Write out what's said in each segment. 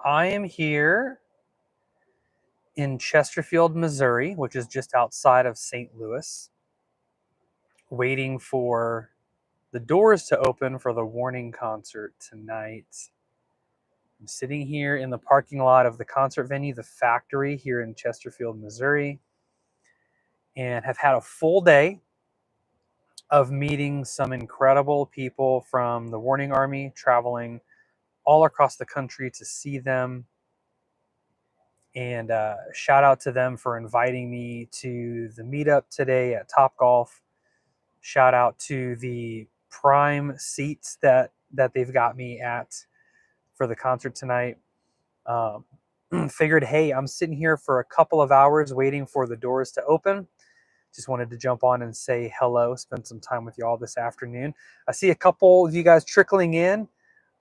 I am here in Chesterfield, Missouri, which is just outside of St. Louis, waiting for the doors to open for the Warning concert tonight. I'm sitting here in the parking lot of the concert venue, The Factory, here in Chesterfield, Missouri, and have had a full day of meeting some incredible people from the Warning Army, traveling all across the country to see them. And shout out to them for inviting me to the meetup today at Topgolf. Shout out to the prime seats that they've got me at for the concert tonight. Um, Figured, hey, I'm sitting here for a couple of hours waiting for the doors to open. Just wanted to jump on and say hello, spend some time with you all this afternoon. I see a couple of you guys trickling in.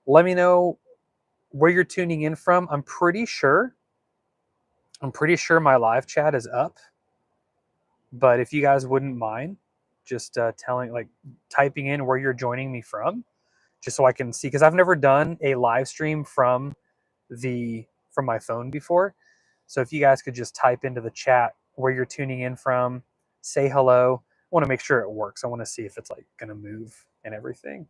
Let me know where you're tuning in from. I'm pretty sure my live chat is up, but if you guys wouldn't mind just typing in where you're joining me from, just so I can see, because I've never done a live stream from my phone before. So if you guys could just type into the chat where you're tuning in from, say hello. I want to make sure it works. I want to see if it's like going to move and everything.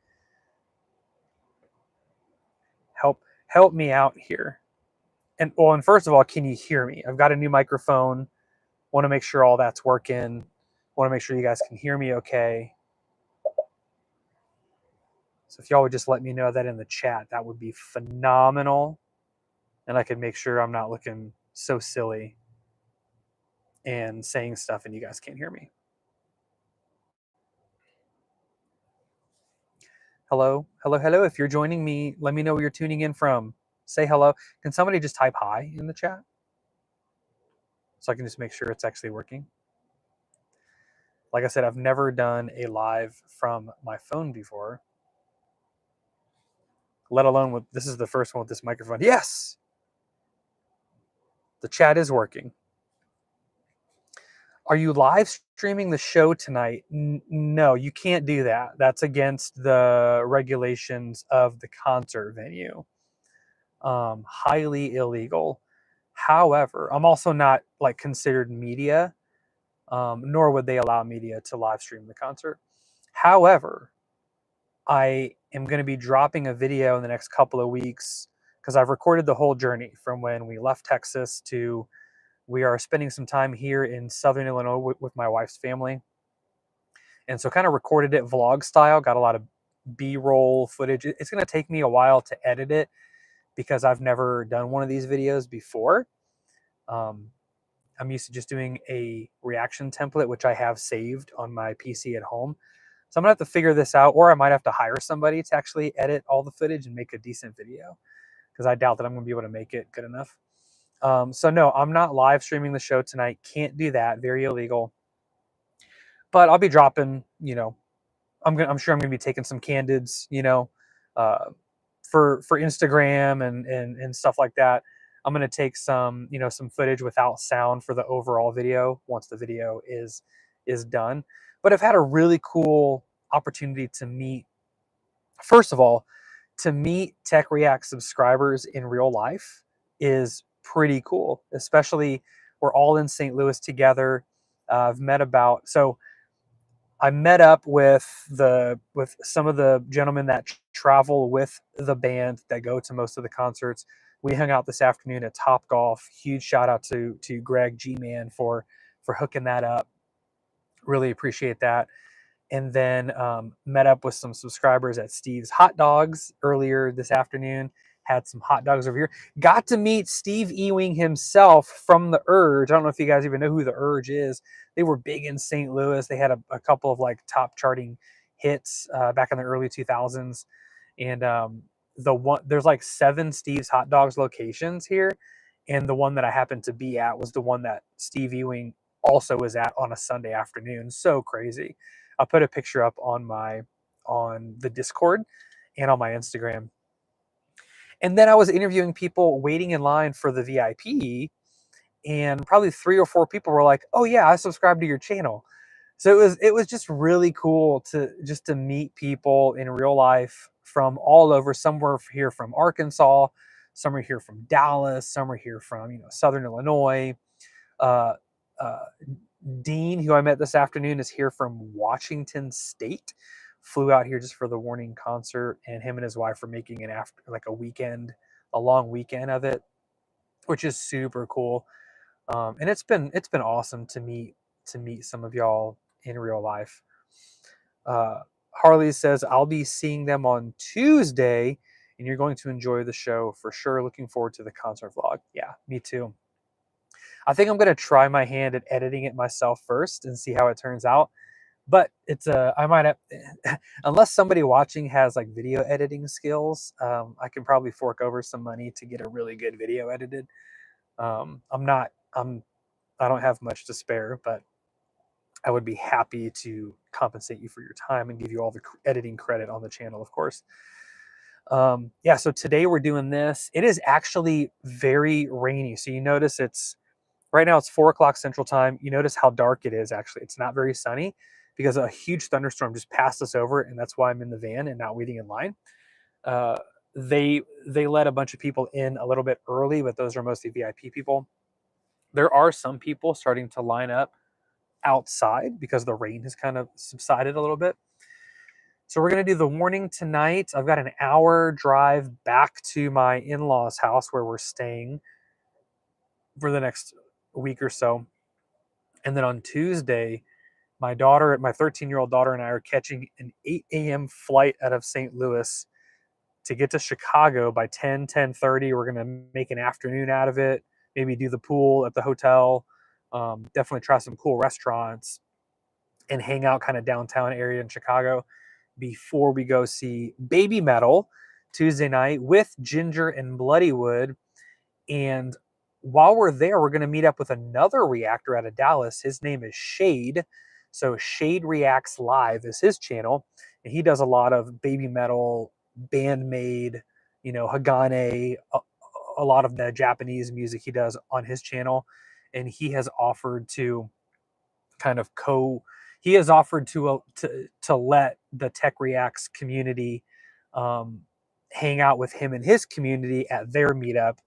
Help me out here. And first of all, can you hear me? I've got a new microphone. Want to make sure all that's working. Want to make sure you guys can hear me okay. So if y'all would just let me know that in the chat, that would be phenomenal. And I could make sure I'm not looking so silly and saying stuff and you guys can't hear me. Hello. If you're joining me, let me know where you're tuning in from. Say hello. Can somebody just type hi in the chat so I can just make sure it's actually working? Like I said, I've never done a live from my phone before, let alone this is the first one with this microphone. Yes, the chat is working. Are you live streaming the show tonight? No, you can't do that. That's against the regulations of the concert venue. Highly illegal. However, I'm also not like considered media, nor would they allow media to live stream the concert. However, I am going to be dropping a video in the next couple of weeks because I've recorded the whole journey from when we left Texas to we are spending some time here in Southern Illinois with my wife's family. And so kind of recorded it vlog style, got a lot of B-roll footage. It's going to take me a while to edit it because I've never done one of these videos before. I'm used to just doing a reaction template, which I have saved on my PC at home. So I'm gonna have to figure this out, or I might have to hire somebody to actually edit all the footage and make a decent video, because I doubt that I'm gonna be able to make it good enough. So no, I'm not live streaming the show tonight. Can't do that. Very illegal. But I'll be dropping. I'm sure I'm gonna be taking some candids. Uh, for Instagram and stuff like that. I'm gonna take some some footage without sound for the overall video once the video is done. But I've had a really cool opportunity to meet, first of all, to meet Tech React subscribers in real life is pretty cool. Especially we're all in St. Louis together. I met up with some of the gentlemen that travel with the band that go to most of the concerts. We hung out this afternoon at Topgolf. Huge shout out to Greg G Man for hooking that up. Really appreciate that. And then met up with some subscribers at Steve's Hot Dogs earlier this afternoon. Had some hot dogs over here. Got to meet Steve Ewing himself from The Urge. I don't know if you guys even know who The Urge is. They were big in St. Louis. They had a couple of like top charting hits back in the early 2000s. And there's like 7 Steve's Hot Dogs locations here. And the one that I happened to be at was the one that Steve Ewing also was at on a Sunday afternoon. So crazy. I'll put a picture up on the Discord and on my Instagram. And then I was interviewing people waiting in line for the VIP, and probably 3 or 4 people were like, "Oh yeah, I subscribe to your channel." So it was just really cool to meet people in real life from all over. Some were here from Arkansas, Some are here from Dallas. Some are here from, Southern Illinois. Uh, uh, Dean, who I met this afternoon, is here from Washington State. Flew out here just for the Warning concert, and him and his wife are making an after like a long weekend of it, which is super cool. And it's been awesome to meet some of y'all in real life. Harley says I'll be seeing them on Tuesday, and you're going to enjoy the show for sure. Looking forward to the concert vlog. Yeah, me too. I think I'm going to try my hand at editing it myself first and see how it turns out. But I might have, unless somebody watching has like video editing skills, I can probably fork over some money to get a really good video edited. I'm not, I don't have much to spare, but I would be happy to compensate you for your time and give you all the editing credit on the channel, of course. Yeah, so today we're doing this. It is actually very rainy. So you notice right now it's 4 o'clock Central Time. You notice how dark it is, actually. It's not very sunny because a huge thunderstorm just passed us over, and that's why I'm in the van and not waiting in line. Uh, they let a bunch of people in a little bit early, but those are mostly VIP people. There are some people starting to line up outside because the rain has kind of subsided a little bit. So we're going to do the Warning tonight. I've got an hour drive back to my in-laws' house where we're staying for the next week or so. And then on Tuesday, my 13-year-old daughter and I are catching an 8 a.m. flight out of St. Louis to get to Chicago by 10:30. We're going to make an afternoon out of it, maybe do the pool at the hotel, definitely try some cool restaurants, and hang out kind of downtown area in Chicago before we go see Baby Metal Tuesday night with Ginger and Bloodywood. And while we're there, we're going to meet up with another reactor out of Dallas. His name is Shade. So Shade Reacts Live is his channel. And he does a lot of Baby Metal, Bandmade, Hagane, a lot of the Japanese music he does on his channel. And he has offered to kind of he has offered to let the Tech Reacts community hang out with him and his community at their meetup.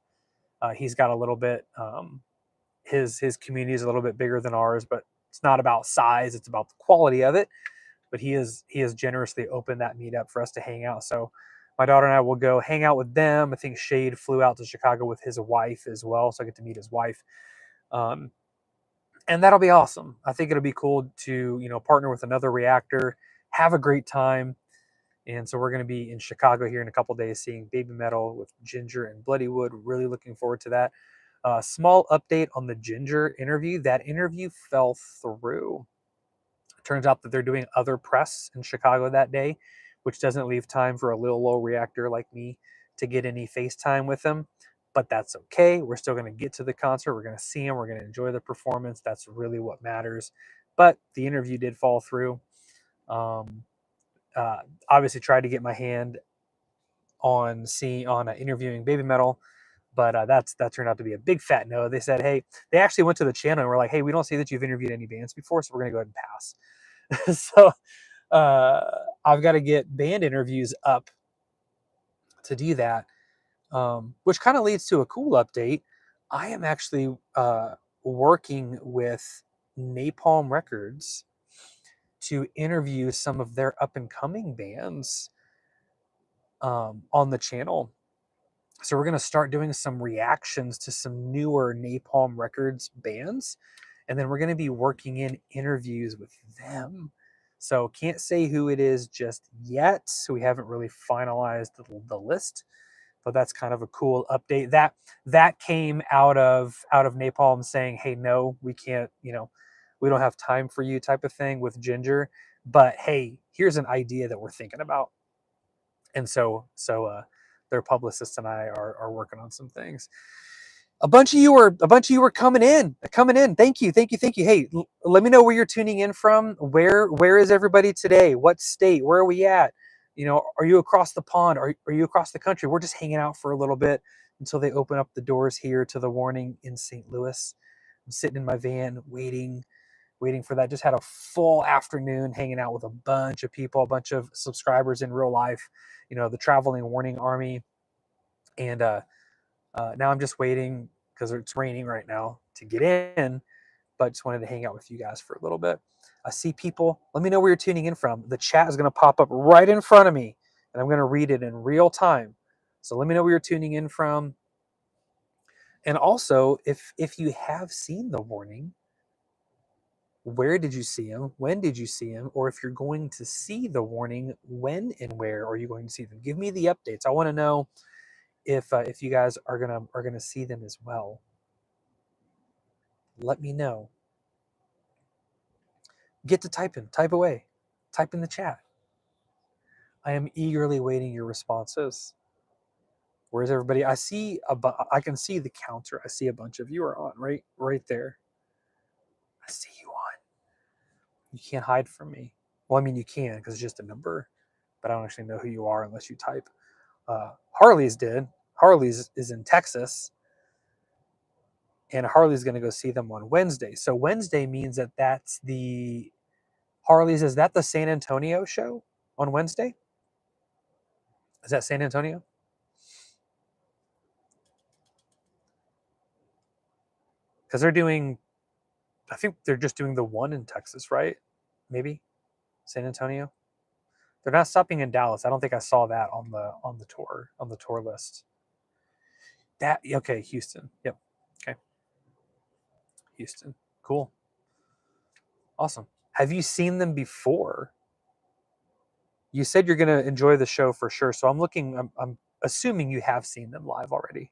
He's got a little bit his community is a little bit bigger than ours, but it's not about size, it's about the quality of it. But he has generously opened that meetup for us to hang out. So my daughter and I will go hang out with them. I think Shade flew out to Chicago with his wife as well, so I get to meet his wife. And that'll be awesome. I think it'll be cool to, partner with another reactor, have a great time. And so we're going to be in Chicago here in a couple days seeing Baby Metal with Ginger and Bloodywood. Really looking forward to that. Small update on the Ginger interview. That interview fell through. It turns out that they're doing other press in Chicago that day, which doesn't leave time for a little low reactor like me to get any FaceTime with them. But that's okay. We're still going to get to the concert. We're going to see him. We're going to enjoy the performance. That's really what matters. But the interview did fall through. Obviously tried to get my hand on interviewing Baby Metal, but that turned out to be a big fat no. They said, hey, they actually went to the channel and were like, hey, we don't see that you've interviewed any bands before, so we're going to go ahead and pass. So I've got to get band interviews up to do that, which kind of leads to a cool update. I am actually working with Napalm Records to interview some of their up-and-coming bands on the channel. So we're going to start doing some reactions to some newer Napalm Records bands, and then we're going to be working in interviews with them. So can't say who it is just yet. So we haven't really finalized the list, but that's kind of a cool update. That came out of Napalm saying, hey, no, we can't, we don't have time for you type of thing with Ginger. But hey, here's an idea that we're thinking about. And so their publicist and I are working on some things. A bunch of you are coming in. Thank you. Hey, let me know where you're tuning in from. Where is everybody today? What state? Where are we at? Are you across the pond? Are you across the country? We're just hanging out for a little bit until they open up the doors here to the Warning in St. Louis. I'm sitting in my van waiting for that. Just had a full afternoon hanging out with a bunch of people, a bunch of subscribers in real life, the traveling Warning army. And Now I'm just waiting because it's raining right now to get in, but just wanted to hang out with you guys for a little bit. I see people. Let me know where you're tuning in from. The chat is going to pop up right in front of me, and I'm going to read it in real time. So let me know where you're tuning in from. And also, if you have seen the warning, where did you see him? When did you see him? Or if you're going to see the warning, when and where are you going to see them? Give me the updates. I want to know if you guys are gonna see them as well. Let me know. Get to typing. Type away. Type in the chat. I am eagerly waiting your responses. Where's everybody? I can see the counter. I see a bunch of you are on right there. I see you on. You can't hide from me. Well, I mean you can because it's just a number, but I don't actually know who you are unless you type. Harley's did. Harley's is in Texas, and Harley's going to go see them on Wednesday. So Wednesday means that's the Harley's. Is that the San Antonio show on Wednesday? Is that San Antonio? Because they're doing, I think they're just doing the one in Texas, right? Maybe San Antonio. They're not stopping in Dallas. I don't think I saw that on the tour list. That okay, Houston. Yep. Okay, Houston. Cool. Awesome. Have you seen them before? You said you're going to enjoy the show for sure. So I'm assuming you have seen them live already.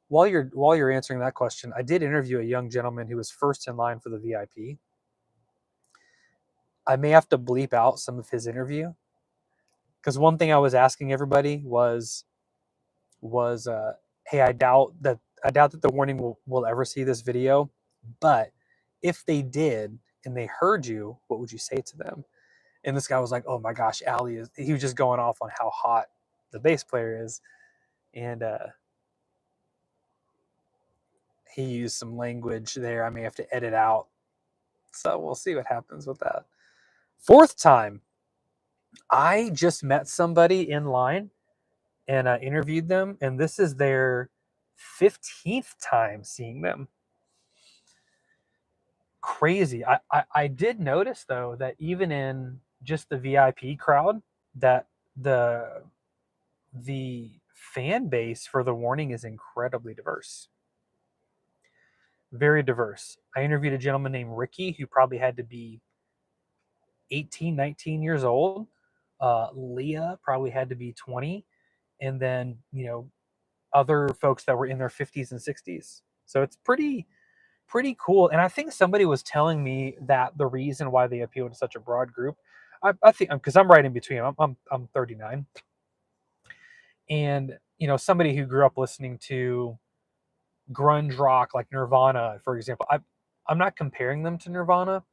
While you're answering that question, I did interview a young gentleman who was first in line for the VIP. I may have to bleep out some of his interview because one thing I was asking everybody was hey, I doubt that the warning will ever see this video, but if they did and they heard you, what would you say to them? And this guy was like, oh my gosh, he was just going off on how hot the bass player is. And he used some language there I may have to edit out. So we'll see what happens with that. Fourth time, I just met somebody in line and interviewed them, and this is their 15th time seeing them. Crazy. I did notice though that even in just the VIP crowd, that the fan base for the warning is incredibly diverse. Very diverse. I interviewed a gentleman named Ricky who probably had to be 18, 19 years old. Leah probably had to be 20. And then, other folks that were in their 50s and 60s. So it's pretty cool. And I think somebody was telling me that the reason why they appeal to such a broad group, I think because I'm right in between. I'm 39, and somebody who grew up listening to grunge rock like Nirvana, for example. I'm not comparing them to Nirvana,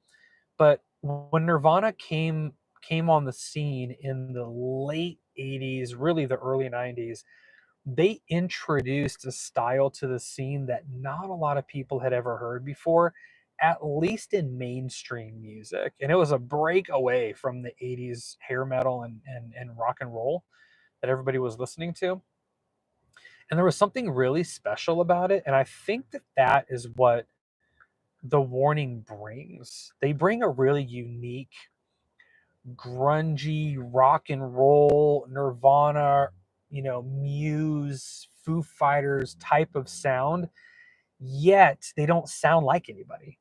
but when Nirvana came on the scene in the late 80s, really the early 90s, they introduced a style to the scene that not a lot of people had ever heard before, at least in mainstream music. And it was a break away from the 80s hair metal and rock and roll that everybody was listening to. And there was something really special about it. And I think that is what the warning brings. They bring a really unique, grungy rock and roll, Nirvana, Muse, Foo Fighters type of sound, yet they don't sound like anybody.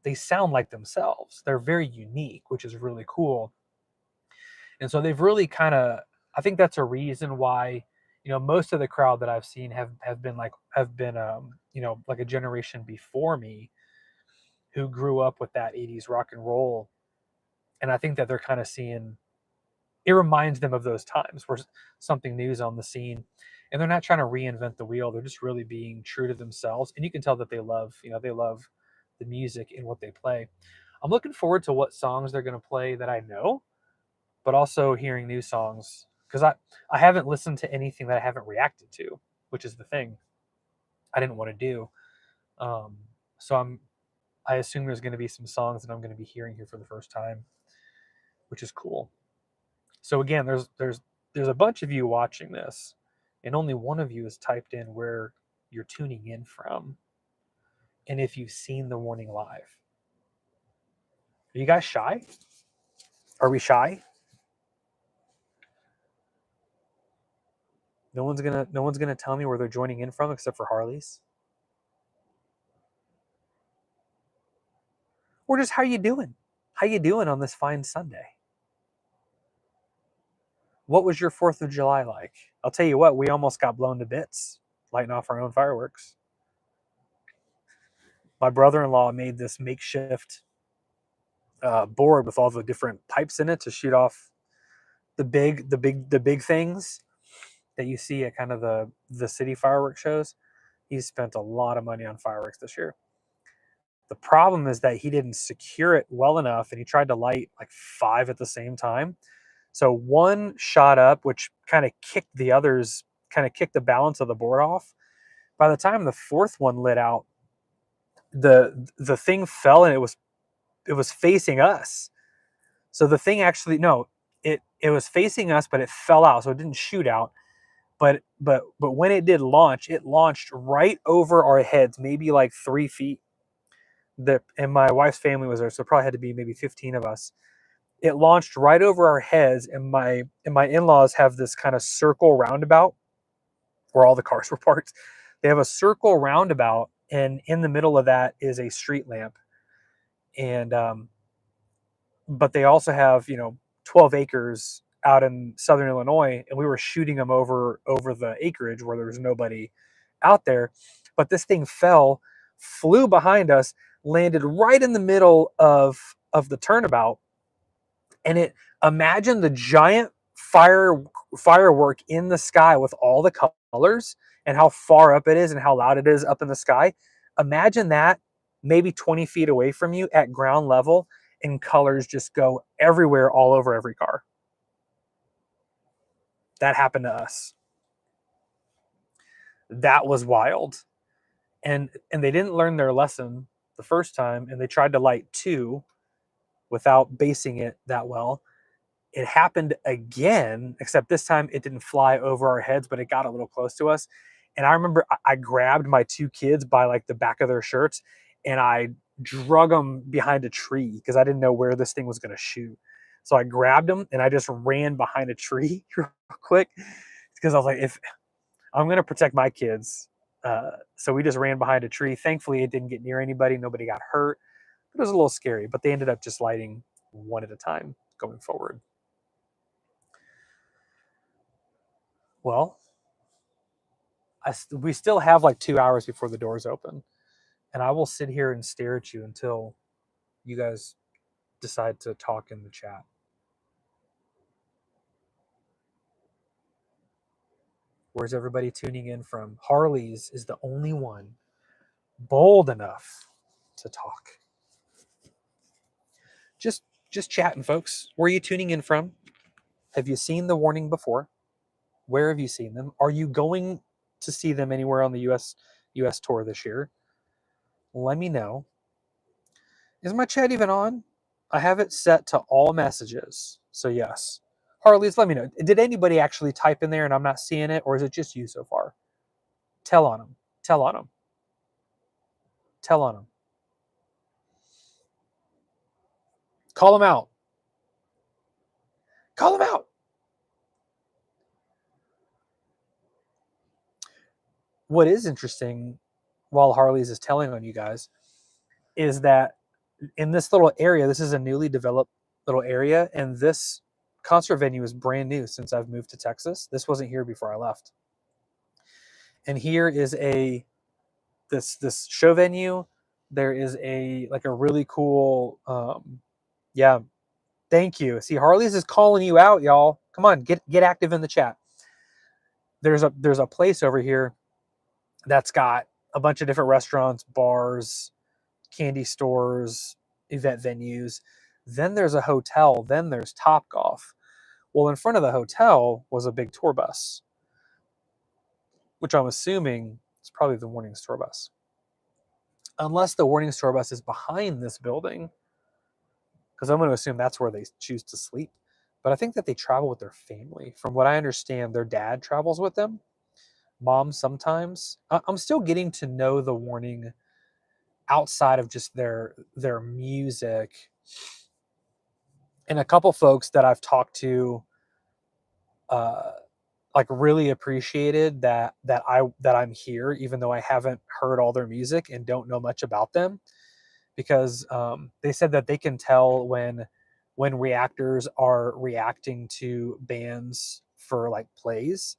They sound like themselves. They're very unique, which is really cool. And so they've really I think that's a reason why, most of the crowd that I've seen have been like a generation before me who grew up with that 80s rock and roll. And I think that they're kind of seeing it reminds them of those times where something new is on the scene, and they're not trying to reinvent the wheel. They're just really being true to themselves, and you can tell that they love the music and what they play. I'm looking forward to what songs they're going to play that I know, but also hearing new songs because I haven't listened to anything that I haven't reacted to, which is the thing I didn't want to do. So I assume there's going to be some songs that I'm going to be hearing here for the first time, which is cool. So again, there's there's a bunch of you watching this, and only one of you has typed in where you're tuning in from, and if you've seen the warning live. Are you guys shy? Are we shy? No one's gonna tell me where they're joining in from except for Harley's. Or just how you doing? How you doing on this fine Sunday? What was your 4th of July like? I'll tell you what, we almost got blown to bits lighting off our own fireworks. My brother-in-law made this makeshift board with all the different pipes in it to shoot off the big things that you see at kind of the city fireworks shows. He spent a lot of money on fireworks this year. The problem is that he didn't secure it well enough, and he tried to light like 5 at the same time. So one shot up, which kind of kicked the others, kind of kicked the balance of the board off. By the time the 4th one lit out, the thing fell, and it was facing us. So the thing actually, no, it was facing us, but it fell out, so it didn't shoot out. But when it did launch, it launched right over our heads, maybe like 3 feet. And my wife's family was there, so it probably had to be maybe 15 of us. It launched right over our heads, and my in-laws have this kind of circle roundabout where all the cars were parked. They have a circle roundabout, and in the middle of that is a street lamp. And but they also have 12 acres out in southern Illinois, and we were shooting them over the acreage where there was nobody out there. But this thing flew behind us, landed right in the middle of the turnabout, and imagine the giant firework in the sky with all the colors and how far up it is and how loud it is up in the sky. Imagine that maybe 20 feet away from you at ground level, and colors just go everywhere, all over every car. That happened to us. That was wild. And they didn't learn their lesson the first time, and they tried to light 2 without basing it that well. It happened again, except this time it didn't fly over our heads, but it got a little close to us. And I remember I grabbed my 2 kids by like the back of their shirts, and I drug them behind a tree because I didn't know where this thing was going to shoot. So I grabbed them and I just ran behind a tree real quick because I was like, if I'm going to protect my kids. So we just ran behind a tree. Thankfully, it didn't get near anybody. Nobody got hurt. It was a little scary, but they ended up just lighting 1 at a time going forward. Well, we still have like 2 hours before the doors open, and I will sit here and stare at you until you guys decide to talk in the chat. Where's everybody tuning in from? Harley's is the only one bold enough to talk. Just chatting, folks. Where are you tuning in from? Have you seen the warning before? Where have you seen them? Are you going to see them anywhere on the US tour this year? Let me know. Is my chat even on? I have it set to all messages. So yes. Harley's, let me know. Did anybody actually type in there and I'm not seeing it, or is it just you so far? Tell on them. Tell on them. Tell on them. Call them out. Call them out. What is interesting, while Harley's is telling on you guys, is that in this little area, this is a newly developed little area, and this concert venue is brand new since I've moved to Texas. This wasn't here before I left. And here is this show venue. There is a really cool yeah, thank you. See, Harley's is calling you out, y'all. Come on, get active in the chat. There's a place over here that's got a bunch of different restaurants, bars, candy stores, event venues. Then there's a hotel. Then there's Topgolf. Well, in front of the hotel was a big tour bus, which I'm assuming is probably the Warnings tour bus. Unless the Warnings tour bus is behind this building, because I'm going to assume that's where they choose to sleep. but I think that they travel with their family. From what I understand, their dad travels with them, mom sometimes. I'm still getting to know the Warning outside of just their music, and a couple folks that I've talked to uh like really appreciated that I'm here, even though I haven't heard all their music and don't know much about them, because they said that they can tell when reactors are reacting to bands for like plays,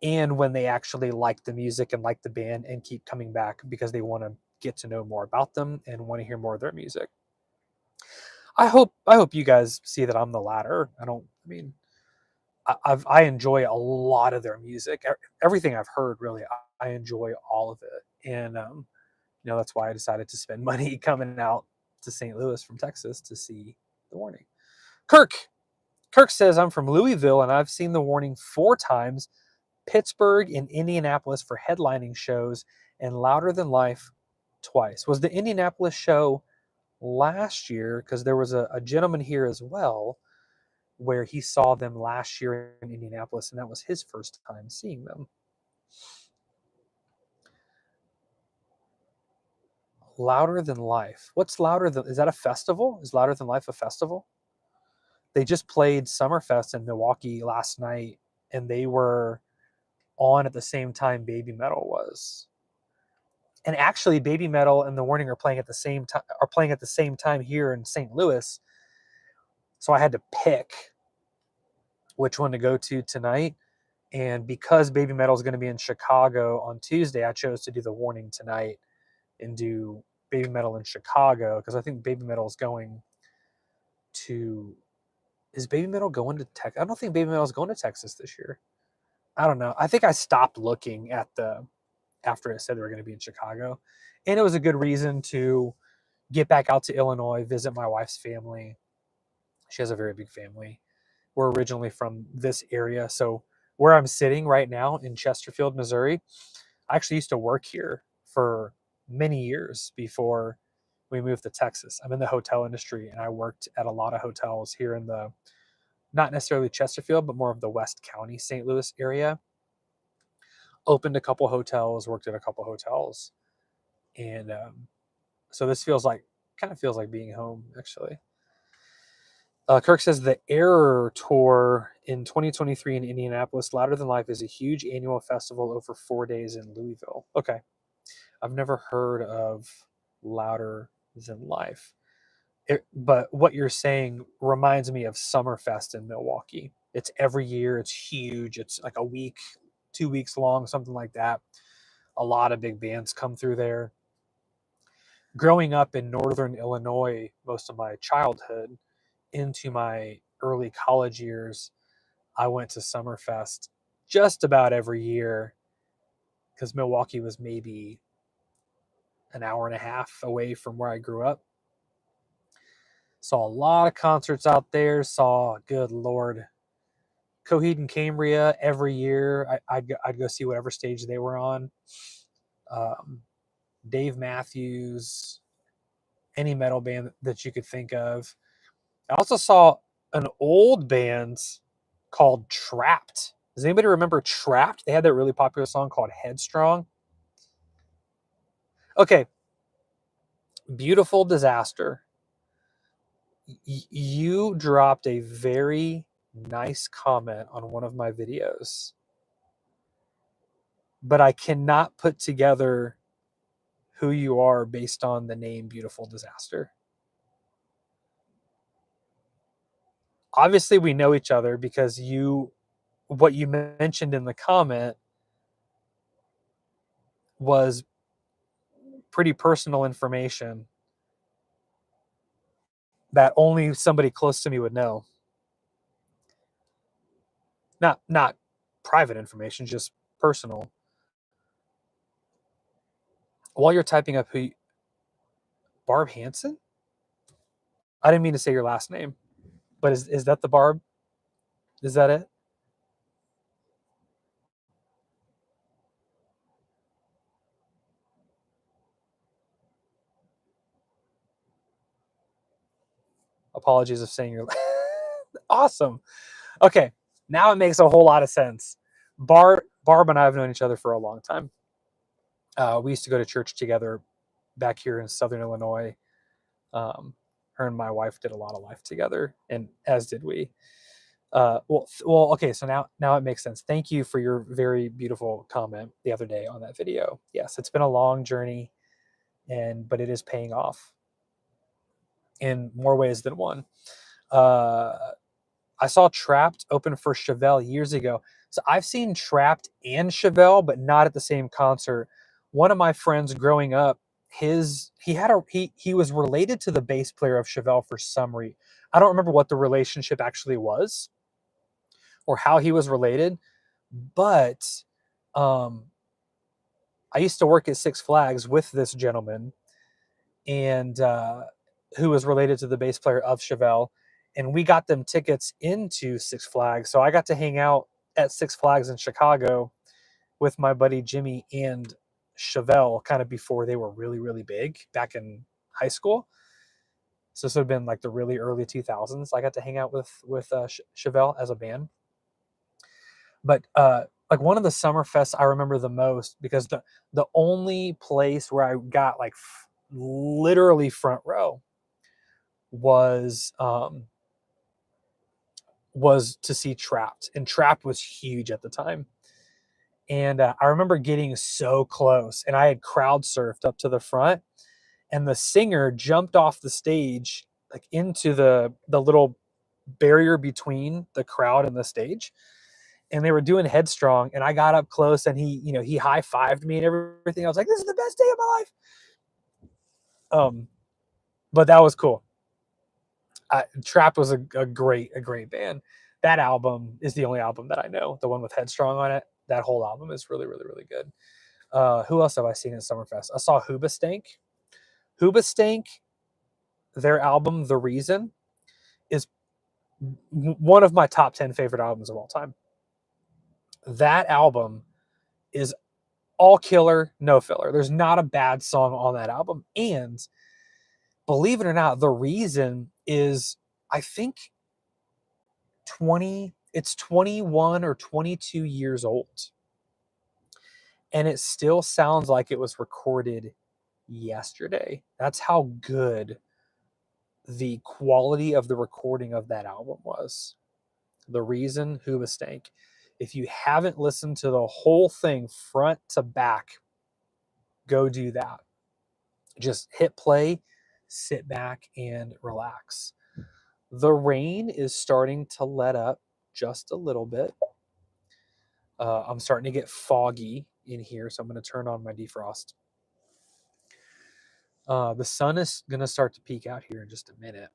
and when they actually like the music and like the band and keep coming back because they want to get to know more about them and want to hear more of their music. I hope you guys see that I'm the latter. I mean, I enjoy a lot of their music. Everything I've heard, really, I enjoy all of it, and that's why I decided to spend money coming out to St. Louis from Texas to see the Warning. Kirk Kirk says I'm from Louisville and I've seen the Warning 4 times. Pittsburgh and Indianapolis for headlining shows, and Louder Than Life twice. Was the Indianapolis show last year? Because there was a gentleman here as well where he saw them last year in Indianapolis, and that was his first time seeing them. Louder Than Life. What's Louder Than? Is that a festival? Is Louder Than Life a festival? They just played Summerfest in Milwaukee last night, and they were on at the same time Baby Metal was. And actually, Baby Metal and the Warning are playing at the same time. Are playing at the same time here in St. Louis. So I had to pick which one to go to tonight. And because Baby Metal is going to be in Chicago on Tuesday, I chose to do the Warning tonight and do Baby Metal in Chicago, because I think Baby Metal is going to. Is Baby Metal going to Texas? I don't think Baby Metal is going to Texas this year. I don't know. I think I stopped looking at the after it said they were going to be in Chicago, and it was a good reason to get back out to Illinois, visit my wife's family. She has a very big family. We're originally from this area, so where I'm sitting right now in Chesterfield, Missouri, I actually used to work here for many years before we moved to Texas. I'm in the hotel industry, and I worked at a lot of hotels here in the not necessarily Chesterfield, but more of the West County, St. Louis area. Opened a couple hotels, worked at a couple hotels, and so this kind of feels like being home, actually. Kirk says the Error Tour in 2023 in Indianapolis, Louder Than Life, is a huge annual festival over 4 days in Louisville. Okay. I've never heard of Louder Than Life. But what you're saying reminds me of Summerfest in Milwaukee. It's every year, it's huge. It's like a week, 2 weeks long, something like that. A lot of big bands come through there. Growing up in northern Illinois, most of my childhood into my early college years, I went to Summerfest just about every year because Milwaukee was maybe an hour and a half away from where I grew up. Saw a lot of concerts out there. Saw, good Lord, Coheed and Cambria every year. I'd go see whatever stage they were on. Dave Matthews, any metal band that you could think of. I also saw an old band called Trapped. Does anybody remember Trapped? They had that really popular song called Headstrong. Okay, Beautiful Disaster. You dropped a very nice comment on one of my videos, but I cannot put together who you are based on the name Beautiful Disaster. Obviously, we know each other because what you mentioned in the comment was pretty personal information that only somebody close to me would know. Not private information, just personal. While you're typing up Barb Hansen? I didn't mean to say your last name, but is that the Barb? Is that it? Apologies of saying your Awesome. Okay, now it makes a whole lot of sense. Barb and I have known each other for a long time. We used to go to church together back here in Southern Illinois. Her and my wife did a lot of life together, and as did we. Okay. So now it makes sense. Thank you for your very beautiful comment the other day on that video. Yes, it's been a long journey, but it is paying off in more ways than one. I saw Trapped open for Chevelle years ago. So I've seen Trapped and Chevelle, but not at the same concert. One of my friends growing up, he was related to the bass player of Chevelle for some reason. I don't remember what the relationship actually was or how he was related, but um, I used to work at Six Flags with this gentleman, and who was related to the bass player of Chevelle, and we got them tickets into Six Flags. So I got to hang out at Six Flags in Chicago with my buddy Jimmy and Chevelle, kind of before they were really, really big back in high school. So this would have been like the really early 2000s. I got to hang out with Chevelle as a band. But like one of the summer fests I remember the most, because the only place where I got like literally front row was to see Trapped, and Trapped was huge at the time. And I remember getting so close, and I had crowd surfed up to the front, and the singer jumped off the stage like into the little barrier between the crowd and the stage, and they were doing Headstrong, and I got up close, and he high-fived me and everything. I was like, this is the best day of my life. But that was cool. Trapped was a great band. That album is the only album that I know, the one with Headstrong on it. That whole album is really, really, really good. Who else have I seen at Summerfest? I saw Hoobastank. Hoobastank, their album The Reason, is one of my top 10 favorite albums of all time. That album is all killer, no filler. There's not a bad song on that album. And believe it or not, The Reason is, I think, 21 or 22 years old. And it still sounds like it was recorded yesterday. That's how good the quality of the recording of that album was. The Reason, Hoobastank. If you haven't listened to the whole thing front to back, go do that. Just hit play, sit back, and relax. The rain is starting to let up just a little bit. I'm starting to get foggy in here, so I'm going to turn on my defrost. The sun is going to start to peek out here in just a minute.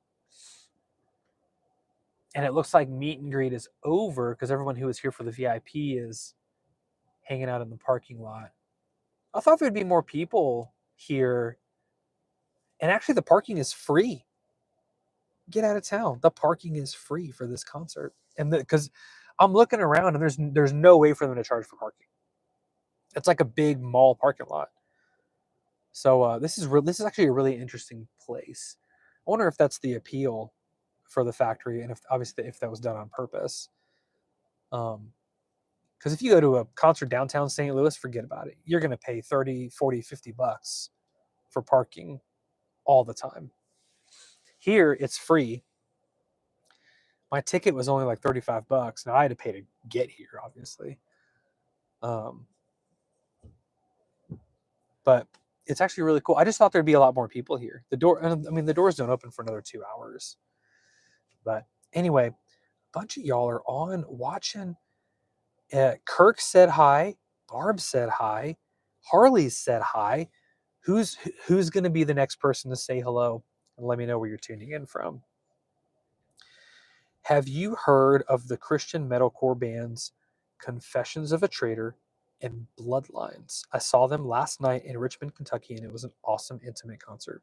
And it looks like meet and greet is over because everyone who was here for the VIP is hanging out in the parking lot. I thought there'd be more people here. And actually, the parking is free. Get out of town. The parking is free for this concert. And because I'm looking around and there's no way for them to charge for parking. It's like a big mall parking lot. So this is actually a really interesting place. I wonder if that's the appeal for the factory, and if that was done on purpose. Because if you go to a concert downtown St. Louis, forget about it. You're going to pay 30, 40, 50 bucks for parking all the time. Here, it's free. My ticket was only like 35 bucks. Now I had to pay to get here, obviously. But it's actually really cool. I just thought there'd be a lot more people here. The doors don't open for another 2 hours. But anyway, a bunch of y'all are on watching. Kirk said hi. Barb said hi. Harley said hi. Who's going to be the next person to say hello? And let me know where you're tuning in from. Have you heard of the Christian metalcore bands Confessions of a Traitor and Bloodlines? I saw them last night in Richmond, Kentucky, and it was an awesome, intimate concert.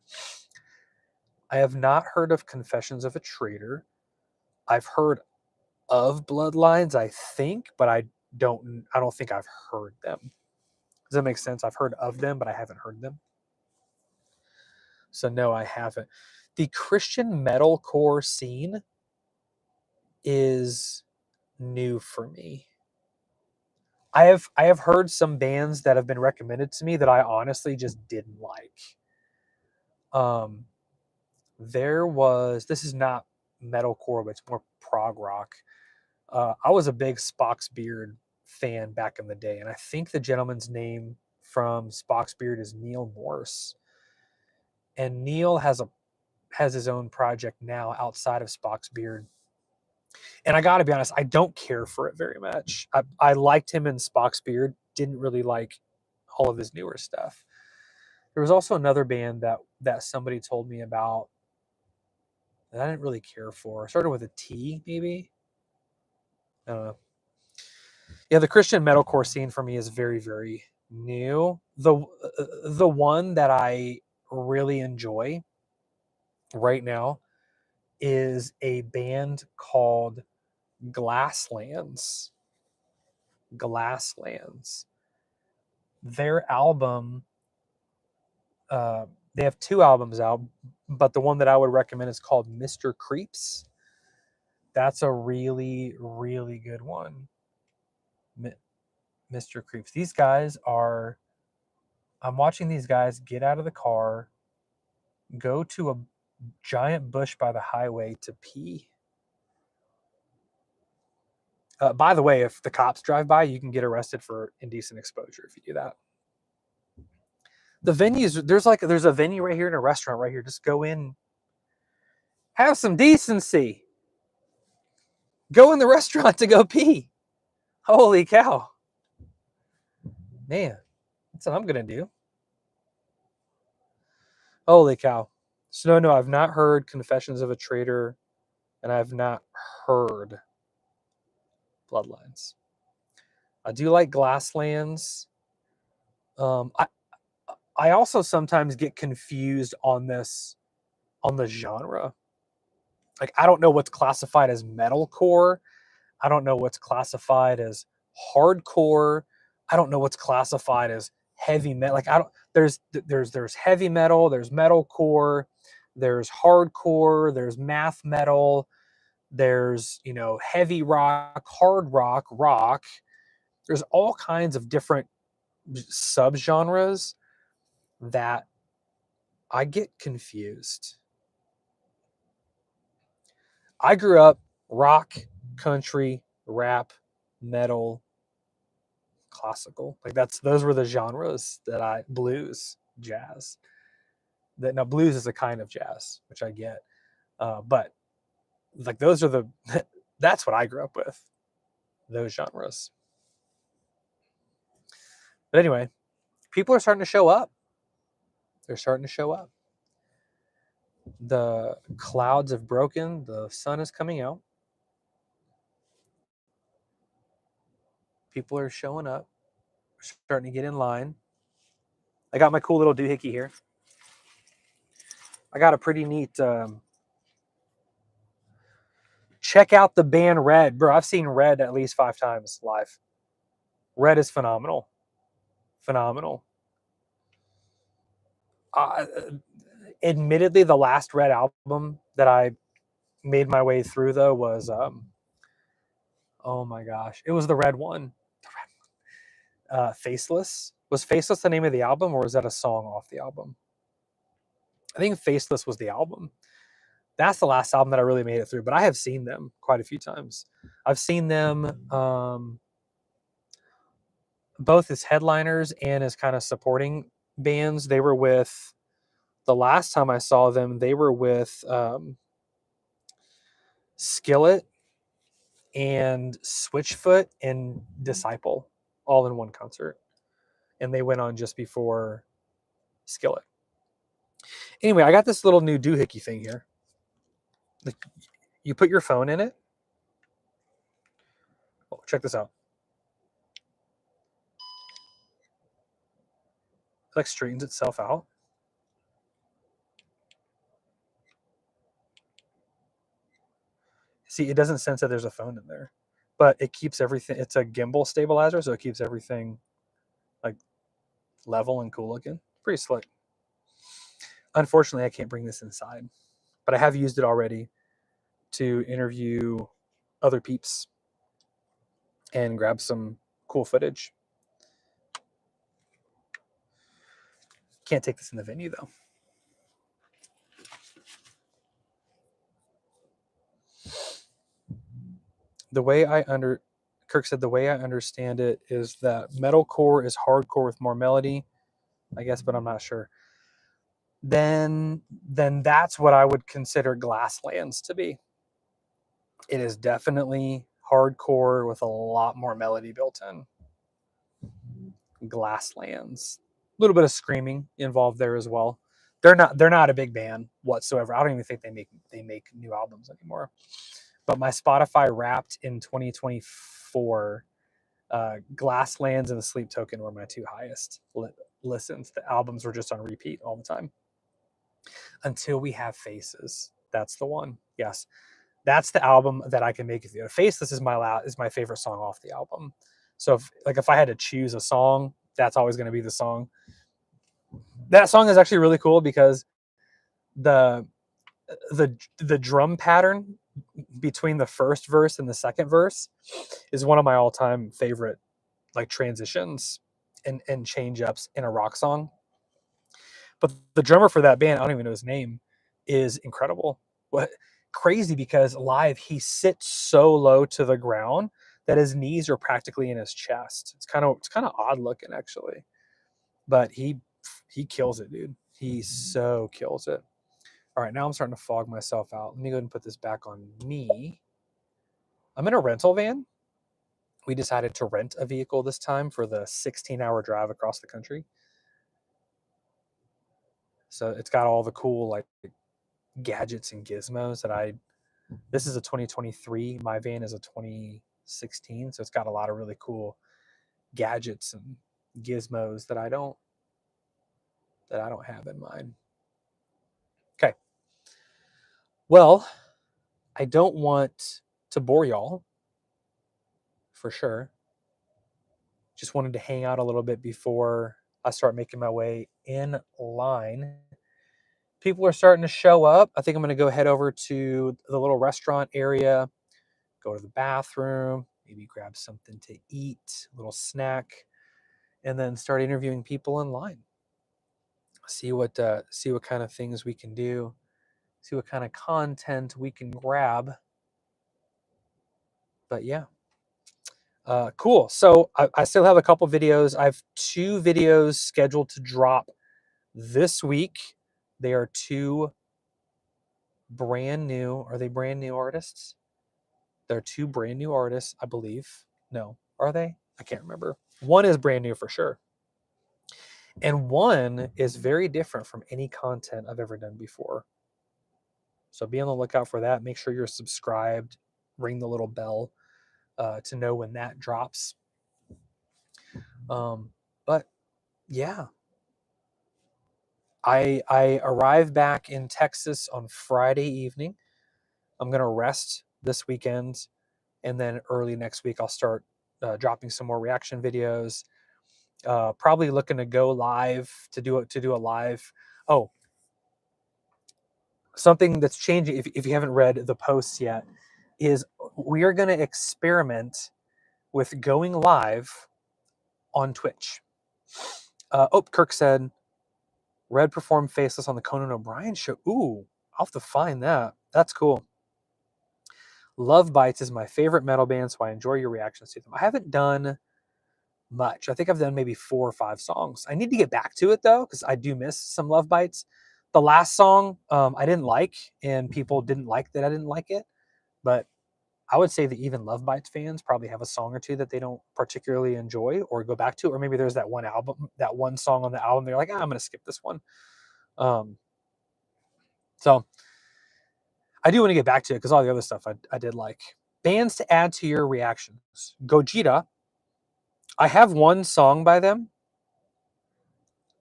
I have not heard of Confessions of a Traitor. I've heard of Bloodlines, I think, but I don't think I've heard them. Does that make sense? I've heard of them, but I haven't heard them. So no, I haven't. The Christian metalcore scene is new for me. I have heard some bands that have been recommended to me that I honestly just didn't like. This is not metalcore, but it's more prog rock. I was a big Spock's Beard fan back in the day, and I think the gentleman's name from Spock's Beard is Neil Morse. And Neil has his own project now outside of Spock's Beard. And I got to be honest, I don't care for it very much. I liked him in Spock's Beard, didn't really like all of his newer stuff. There was also another band that somebody told me about that I didn't really care for. It started with a T, maybe. I don't know. Yeah, the Christian metalcore scene for me is very, very new. The one that I really enjoy right now is a band called Glasslands. Glasslands. Their album, they have 2 albums out, but the one that I would recommend is called Mr. Creeps. That's a really, really good one. Mr. Creeps. These guys are, I'm watching these guys get out of the car, go to a giant bush by the highway to pee. By the way, if the cops drive by, you can get arrested for indecent exposure if you do that. The venues, there's a venue right here and a restaurant right here. Just go in, have some decency. Go in the restaurant to go pee. Holy cow. Man, that's what I'm going to do. Holy cow. So no, I've not heard Confessions of a Traitor, and I've not heard Bloodlines. I do like Glasslands. I also sometimes get confused on the genre. Like, I don't know what's classified as metalcore. I don't know what's classified as hardcore. I don't know what's classified as heavy metal. Like, I don't. There's heavy metal. There's metalcore. There's hardcore. There's math metal. There's heavy rock, hard rock, rock. There's all kinds of different subgenres that I get confused. I grew up rock, country, rap, metal, classical. Like those were the genres that blues, jazz. Now blues is a kind of jazz, which I get. But like those are that's what I grew up with. Those genres. But anyway, people are starting to show up. They're starting to show up. The clouds have broken. The sun is coming out. People are showing up. We're starting to get in line. I got my cool little doohickey here. I got a pretty neat. Check out the band Red, bro. I've seen Red at least 5 times live. Red is phenomenal. Phenomenal. Admittedly, the last Red album that I made my way through though was oh my gosh, it was the Red one. Faceless. Was Faceless the name of the album, or was that a song off the album? I think Faceless was the album. That's the last album that I really made it through, but I have seen them quite a few times. I've seen them both as headliners and as kind of supporting bands. They were with, the last time I saw them, they were with Skillet and Switchfoot and Disciple all in one concert. And they went on just before Skillet. Anyway, I got this little new doohickey thing here. You put your phone in it. Oh, check this out. It like straightens itself out. See, it doesn't sense that there's a phone in there, but it keeps everything. It's a gimbal stabilizer, so it keeps everything like level and cool looking. Pretty slick. Unfortunately, I can't bring this inside, but I have used it already to interview other peeps and grab some cool footage. Can't take this in the venue though. Kirk said the way I understand it is that metalcore is hardcore with more melody, I guess, but I'm not sure. Then that's what I would consider Glasslands to be. It is definitely hardcore with a lot more melody built in. Glasslands. A little bit of screaming involved there as well. They're not a big band whatsoever. I don't even think they make new albums anymore. But my Spotify Wrapped in 2024, Glasslands and the Sleep Token were my two highest listens. The albums were just on repeat all the time. Until We Have Faces. That's the one. Yes. That's the album that I can make it. Faceless is my favorite song off the album. So if I had to choose a song, that's always going to be the song. That song is actually really cool because the drum pattern between the first verse and the second verse is one of my all-time favorite like transitions and change ups in a rock song. But the drummer for that band, I don't even know his name, is incredible. What crazy because live he sits so low to the ground that his knees are practically in his chest. It's kind of odd looking actually. But he kills it, dude. He so kills it. All right, now I'm starting to fog myself out. Let me go ahead and put this back on me. I'm in a rental van. We decided to rent a vehicle this time for the 16-hour drive across the country. So it's got all the cool like gadgets and gizmos that this is a 2023. My van is a 2016. So it's got a lot of really cool gadgets and gizmos that I don't have in mine. Okay. Well, I don't want to bore y'all for sure. Just wanted to hang out a little bit before I start making my way in line. People are starting to show up. I think I'm going to go head over to the little restaurant area, go to the bathroom, maybe grab something to eat, a little snack, and then start interviewing people in line. See what kind of things we can do, see what kind of content we can grab. But yeah. Cool. So I still have a couple videos. I have 2 videos scheduled to drop this week. They are 2 brand new. Are they brand new artists? They're 2 brand new artists, I believe. No, are they? I can't remember. One is brand new for sure. And one is very different from any content I've ever done before. So be on the lookout for that. Make sure you're subscribed. Ring the little bell to know when that drops. But yeah, I arrived back in Texas on Friday evening. I'm gonna rest this weekend, and then early next week I'll start dropping some more reaction videos. Probably looking to go live to do a live. Oh, something that's changing. If you haven't read the posts yet, is we are going to experiment with going live on Twitch. Kirk said, Red performed Faceless on the Conan O'Brien show. Ooh, I'll have to find that. That's cool. Love Bites is my favorite metal band, so I enjoy your reactions to them. I haven't done much. I think I've done maybe 4 or 5 songs. I need to get back to it though, because I do miss some Love Bites. The last song I didn't like, and people didn't like that I didn't like it. But I would say that even Love Bites fans probably have a song or two that they don't particularly enjoy or go back to, or maybe there's that one song on the album they're like, I'm going to skip this one. So I do want to get back to it because all the other stuff I did like. Bands to add to your reactions. Gojira. I have one song by them.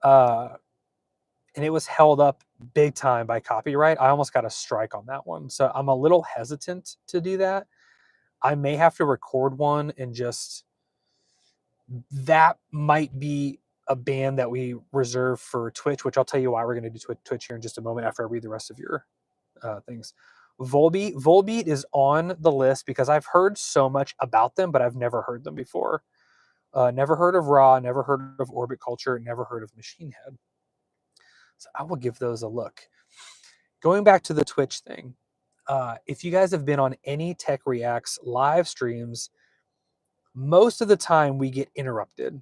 And it was held up big time by copyright. I almost got a strike on that one. So I'm a little hesitant to do that. I may have to record one and that might be a band that we reserve for Twitch, which I'll tell you why we're going to do Twitch here in just a moment after I read the rest of your things. Volbeat is on the list because I've heard so much about them, but I've never heard them before. Never heard of Raw, never heard of Orbit Culture, never heard of Machine Head. So I will give those a look. Going back to the Twitch thing, if you guys have been on any Tech Reacts live streams, most of the time we get interrupted.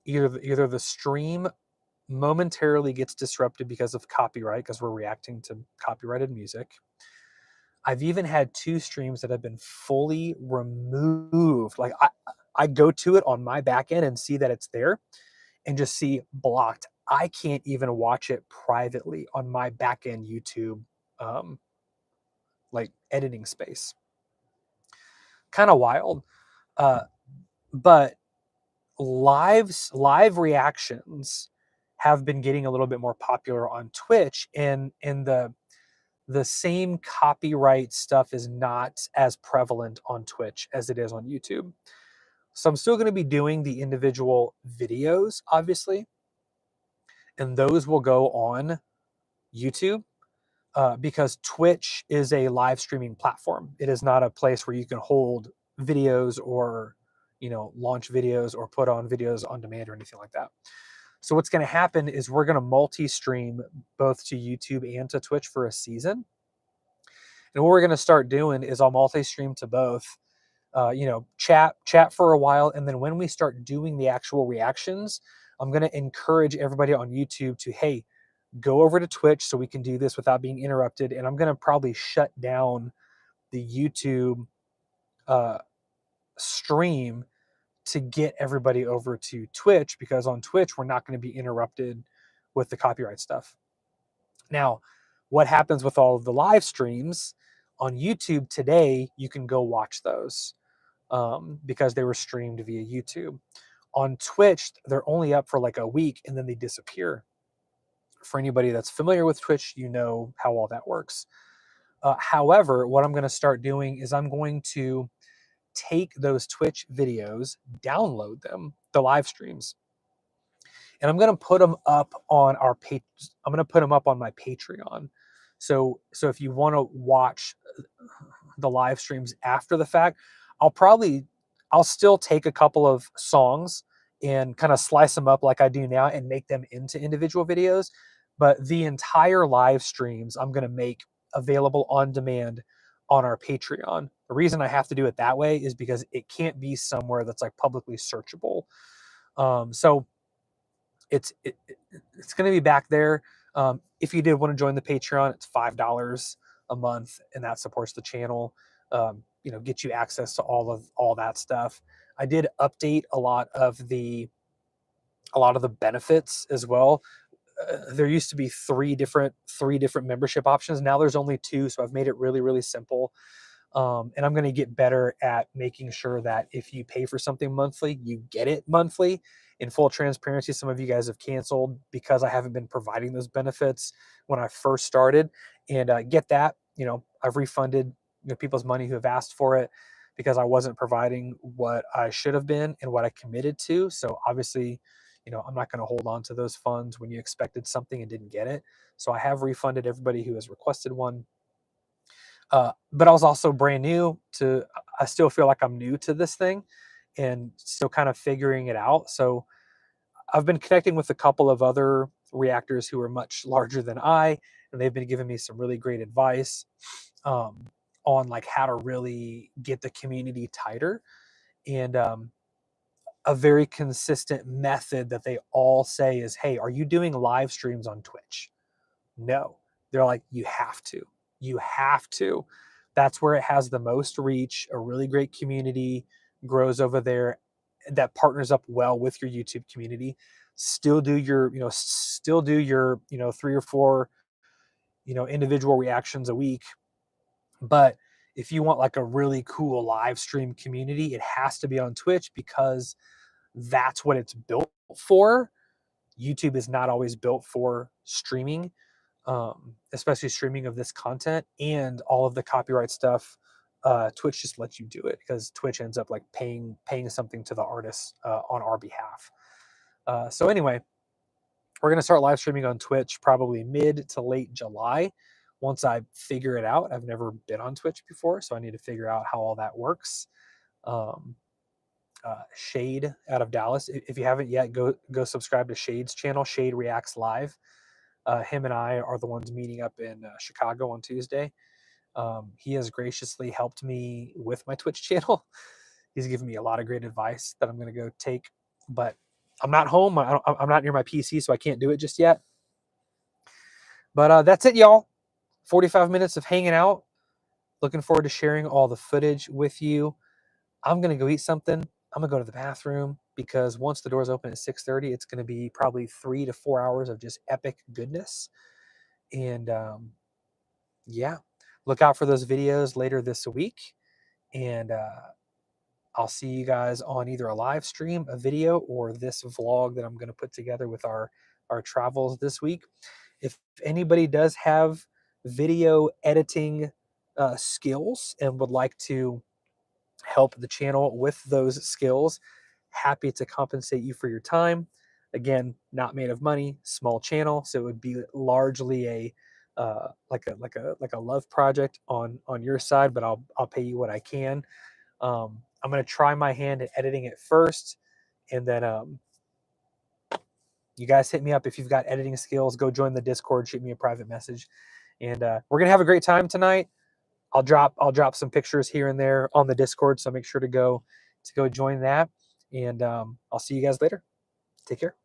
Either the stream momentarily gets disrupted because of copyright, because we're reacting to copyrighted music. I've even had 2 streams that have been fully removed. Like I go to it on my back end and see that it's there and just see blocked. I can't even watch it privately on my back end YouTube like editing space. Kind of wild. But live reactions have been getting a little bit more popular on Twitch, and the same copyright stuff is not as prevalent on Twitch as it is on YouTube. So I'm still going to be doing the individual videos, obviously, and those will go on YouTube because Twitch is a live streaming platform. It is not a place where you can hold videos or launch videos or put on videos on demand or anything like that. So what's going to happen is we're going to multi-stream both to YouTube and to Twitch for a season. And what we're going to start doing is I'll multi-stream to both, chat for a while. And then when we start doing the actual reactions, I'm going to encourage everybody on YouTube to, hey, go over to Twitch so we can do this without being interrupted. And I'm going to probably shut down the YouTube stream to get everybody over to Twitch, because on Twitch, we're not going to be interrupted with the copyright stuff. Now, what happens with all of the live streams on YouTube today, you can go watch those because they were streamed via YouTube. On Twitch, they're only up for like a week and then they disappear. For anybody that's familiar with Twitch, you know how all that works. However, what I'm going to start doing is I'm going to take those Twitch videos, download them, the live streams, and I'm going to put them up on our page. I'm going to put them up on my Patreon. So if you want to watch the live streams after the fact, I'll still take a couple of songs and kind of slice them up like I do now and make them into individual videos. But the entire live streams I'm going to make available on demand on our Patreon. The reason I have to do it that way is because it can't be somewhere that's like publicly searchable. So it's going to be back there. If you did want to join the Patreon, it's $5 a month, and that supports the channel. Get you access to all that stuff. I did update a lot of the benefits as well. There used to be three different membership options. Now there's only 2, so I've made it really, really simple. And I'm going to get better at making sure that if you pay for something monthly, you get it monthly. In full transparency, some of you guys have canceled because I haven't been providing those benefits when I first started. And get that, I've refunded people's money who have asked for it because I wasn't providing what I should have been and what I committed to. So obviously, I'm not going to hold on to those funds when you expected something and didn't get it. So I have refunded everybody who has requested one. But I was also brand new I still feel like I'm new to this thing and still kind of figuring it out. So I've been connecting with a couple of other reactors who are much larger than I, and they've been giving me some really great advice on like how to really get the community tighter. And a very consistent method that they all say is, hey, are you doing live streams on Twitch? No. They're like, you have to. You have to. That's where it has the most reach, a really great community grows over there that partners up well with your YouTube community. Still do your 3 or 4, individual reactions a week. But if you want like a really cool live stream community, it has to be on Twitch because that's what it's built for. YouTube is not always built for streaming, especially streaming of this content and all of the copyright stuff. Twitch just lets you do it because Twitch ends up like paying something to the artists on our behalf. So anyway, we're going to start live streaming on Twitch probably mid to late July. once I figure it out. I've never been on Twitch before, so I need to figure out how all that works. Shade out of Dallas. If you haven't yet, go subscribe to Shade's channel. Shade Reacts Live. Him and I are the ones meeting up in Chicago on Tuesday. He has graciously helped me with my Twitch channel. He's given me a lot of great advice that I'm going to go take, but I'm not home. I'm not near my PC, so I can't do it just yet. But that's it, y'all. 45 minutes of hanging out. Looking forward to sharing all the footage with you. I'm going to go eat something. I'm going to go to the bathroom because once the doors open at 6:30, it's going to be probably 3 to 4 hours of just epic goodness. And yeah, look out for those videos later this week. And I'll see you guys on either a live stream, a video, or this vlog that I'm going to put together with our travels this week. If anybody does have video editing skills and would like to help the channel with those skills, happy to compensate you for your time. Again, not made of money, small channel, so it would be largely a like a love project on your side, but I'll pay you what I can. I'm going to try my hand at editing it first, and then you guys hit me up if you've got editing skills. Go join the Discord, shoot me a private message, and we're gonna have a great time tonight. I'll drop some pictures here and there on the Discord, so make sure to go join that. And I'll see you guys later. Take care.